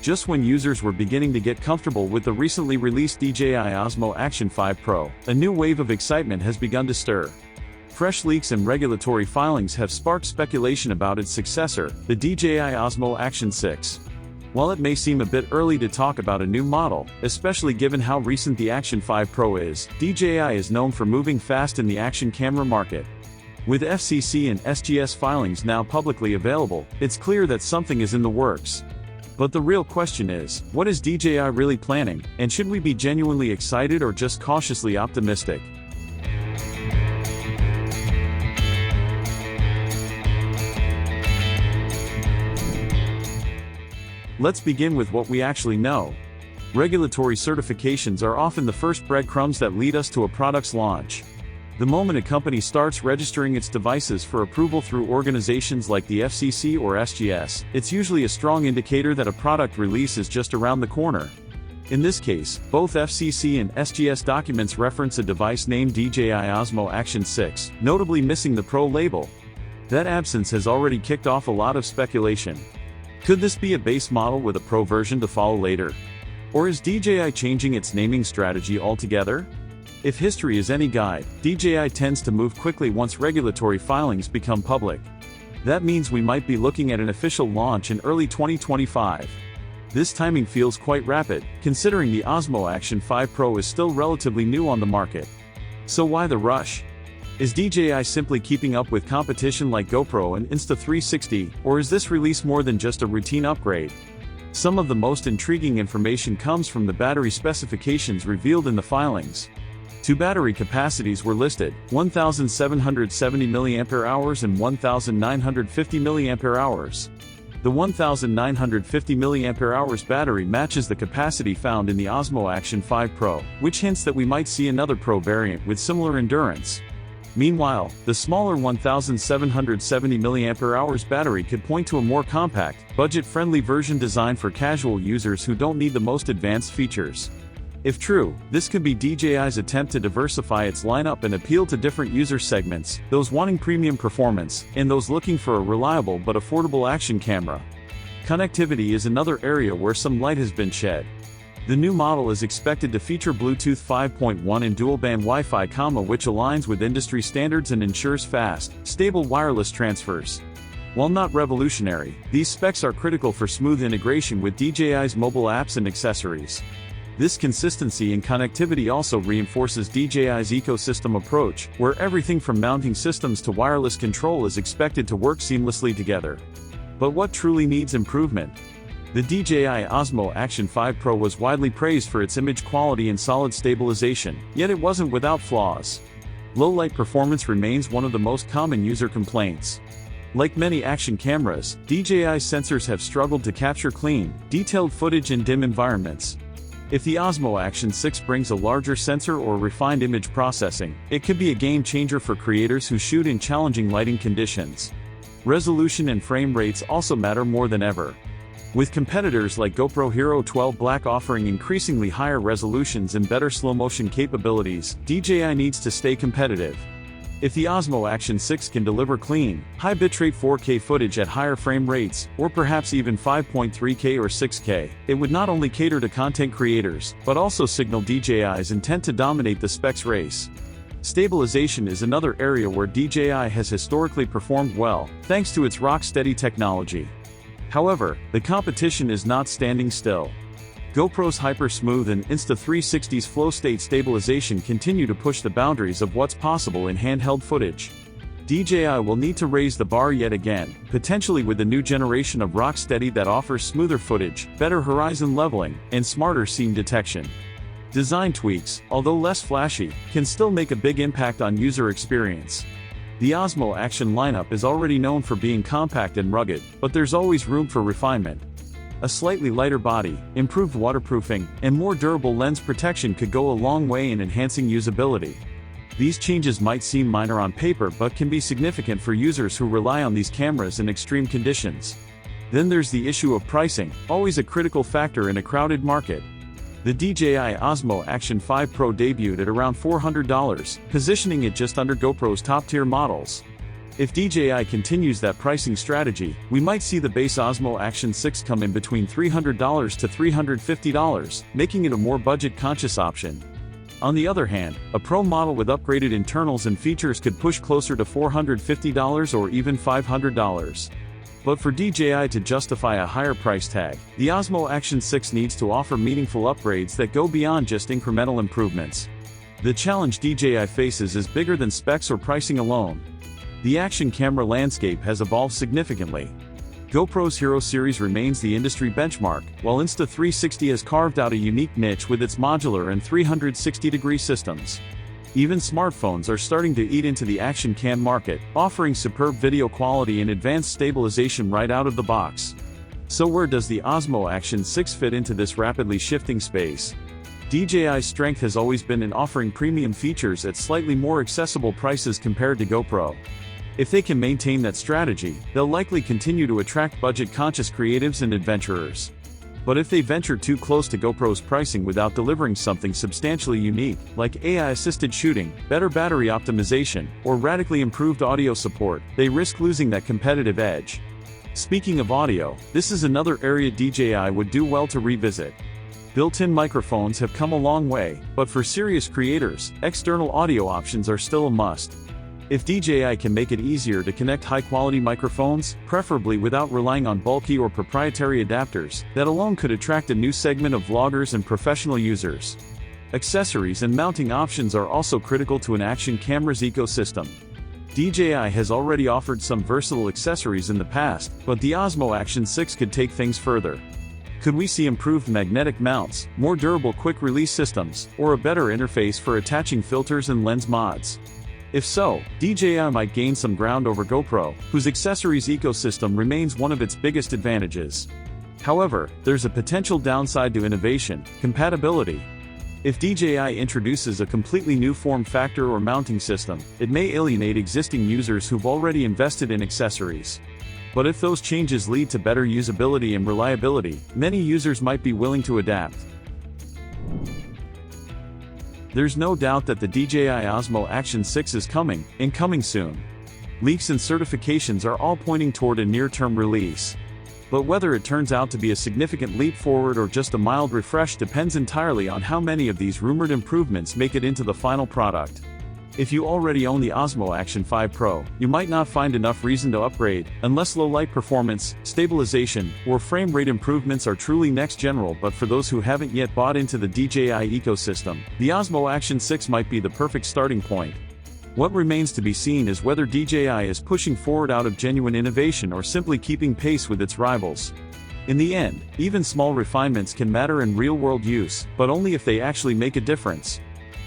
Just when users were beginning to get comfortable with the recently released DJI Osmo Action 5 Pro, a new wave of excitement has begun to stir. Fresh leaks and regulatory filings have sparked speculation about its successor, the DJI Osmo Action 6. While it may seem a bit early to talk about a new model, especially given how recent the Action 5 Pro is, DJI is known for moving fast in the action camera market. With FCC and SGS filings now publicly available, it's clear that something is in the works. But the real question is, what is DJI really planning, and should we be genuinely excited or just cautiously optimistic? Let's begin with what we actually know. Regulatory certifications are often the first breadcrumbs that lead us to a product's launch. The moment a company starts registering its devices for approval through organizations like the FCC or SGS, it's usually a strong indicator that a product release is just around the corner. In this case, both FCC and SGS documents reference a device named DJI Osmo Action 6, notably missing the Pro label. That absence has already kicked off a lot of speculation. Could this be a base model with a Pro version to follow later? Or is DJI changing its naming strategy altogether? If history is any guide, DJI tends to move quickly once regulatory filings become public. That means we might be looking at an official launch in early 2025. This timing feels quite rapid, considering the Osmo Action 5 Pro is still relatively new on the market. So why the rush? Is DJI simply keeping up with competition like GoPro and Insta360, or is this release more than just a routine upgrade? Some of the most intriguing information comes from the battery specifications revealed in the filings. Two battery capacities were listed, 1,770 mAh and 1,950 mAh. The 1,950 mAh battery matches the capacity found in the Osmo Action 5 Pro, which hints that we might see another Pro variant with similar endurance. Meanwhile, the smaller 1,770 mAh battery could point to a more compact, budget-friendly version designed for casual users who don't need the most advanced features. If true, this could be DJI's attempt to diversify its lineup and appeal to different user segments, those wanting premium performance, and those looking for a reliable but affordable action camera. Connectivity is another area where some light has been shed. The new model is expected to feature Bluetooth 5.1 and dual-band Wi-Fi, which aligns with industry standards and ensures fast, stable wireless transfers. While not revolutionary, these specs are critical for smooth integration with DJI's mobile apps and accessories. This consistency in connectivity also reinforces DJI's ecosystem approach, where everything from mounting systems to wireless control is expected to work seamlessly together. But what truly needs improvement? The DJI Osmo Action 5 Pro was widely praised for its image quality and solid stabilization, yet it wasn't without flaws. Low light performance remains one of the most common user complaints. Like many action cameras, DJI's sensors have struggled to capture clean, detailed footage in dim environments. If the Osmo Action 6 brings a larger sensor or refined image processing, it could be a game changer for creators who shoot in challenging lighting conditions. Resolution and frame rates also matter more than ever. With competitors like GoPro Hero 12 Black offering increasingly higher resolutions and better slow-motion capabilities, DJI needs to stay competitive. If the Osmo Action 6 can deliver clean, high bitrate 4K footage at higher frame rates, or perhaps even 5.3K or 6K, it would not only cater to content creators, but also signal DJI's intent to dominate the specs race. Stabilization is another area where DJI has historically performed well, thanks to its rock-steady technology. However, the competition is not standing still. GoPro's Hyper-Smooth and Insta360's flow-state stabilization continue to push the boundaries of what's possible in handheld footage. DJI will need to raise the bar yet again, potentially with a new generation of rock-steady that offers smoother footage, better horizon leveling, and smarter scene detection. Design tweaks, although less flashy, can still make a big impact on user experience. The Osmo Action lineup is already known for being compact and rugged, but there's always room for refinement. A slightly lighter body, improved waterproofing, and more durable lens protection could go a long way in enhancing usability. These changes might seem minor on paper but can be significant for users who rely on these cameras in extreme conditions. Then there's the issue of pricing, always a critical factor in a crowded market. The DJI Osmo Action 5 Pro debuted at around $400, positioning it just under GoPro's top-tier models. If DJI continues that pricing strategy, we might see the base Osmo Action 6 come in between $300 to $350, making it a more budget-conscious option. On the other hand, a Pro model with upgraded internals and features could push closer to $450 or even $500. But for DJI to justify a higher price tag, the Osmo Action 6 needs to offer meaningful upgrades that go beyond just incremental improvements. The challenge DJI faces is bigger than specs or pricing alone. The action camera landscape has evolved significantly. GoPro's Hero series remains the industry benchmark, while Insta360 has carved out a unique niche with its modular and 360-degree systems. Even smartphones are starting to eat into the action cam market, offering superb video quality and advanced stabilization right out of the box. So where does the Osmo Action 6 fit into this rapidly shifting space? DJI's strength has always been in offering premium features at slightly more accessible prices compared to GoPro. If they can maintain that strategy, they'll likely continue to attract budget-conscious creatives and adventurers. But if they venture too close to GoPro's pricing without delivering something substantially unique, like AI-assisted shooting, better battery optimization, or radically improved audio support, they risk losing that competitive edge. Speaking of audio, this is another area DJI would do well to revisit. Built-in microphones have come a long way, but for serious creators, external audio options are still a must. If DJI can make it easier to connect high-quality microphones, preferably without relying on bulky or proprietary adapters, that alone could attract a new segment of vloggers and professional users. Accessories and mounting options are also critical to an action camera's ecosystem. DJI has already offered some versatile accessories in the past, but the Osmo Action 6 could take things further. Could we see improved magnetic mounts, more durable quick-release systems, or a better interface for attaching filters and lens mods? If so, DJI might gain some ground over GoPro, whose accessories ecosystem remains one of its biggest advantages. However, there's a potential downside to innovation: compatibility. If DJI introduces a completely new form factor or mounting system, it may alienate existing users who've already invested in accessories. But if those changes lead to better usability and reliability, many users might be willing to adapt. There's no doubt that the DJI Osmo Action 6 is coming, and coming soon. Leaks and certifications are all pointing toward a near-term release. But whether it turns out to be a significant leap forward or just a mild refresh depends entirely on how many of these rumored improvements make it into the final product. If you already own the Osmo Action 5 Pro, you might not find enough reason to upgrade, unless low light performance, stabilization, or frame rate improvements are truly next-gen. But for those who haven't yet bought into the DJI ecosystem, the Osmo Action 6 might be the perfect starting point. What remains to be seen is whether DJI is pushing forward out of genuine innovation or simply keeping pace with its rivals. In the end, even small refinements can matter in real-world use, but only if they actually make a difference.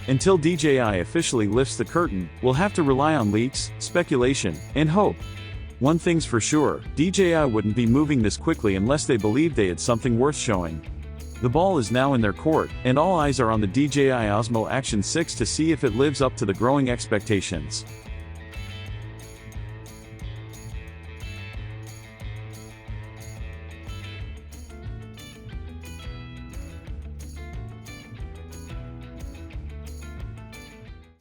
Until DJI officially lifts the curtain, we'll have to rely on leaks, speculation, and hope. One thing's for sure, DJI wouldn't be moving this quickly unless they believed they had something worth showing. The ball is now in their court, and all eyes are on the DJI Osmo Action 6 to see if it lives up to the growing expectations.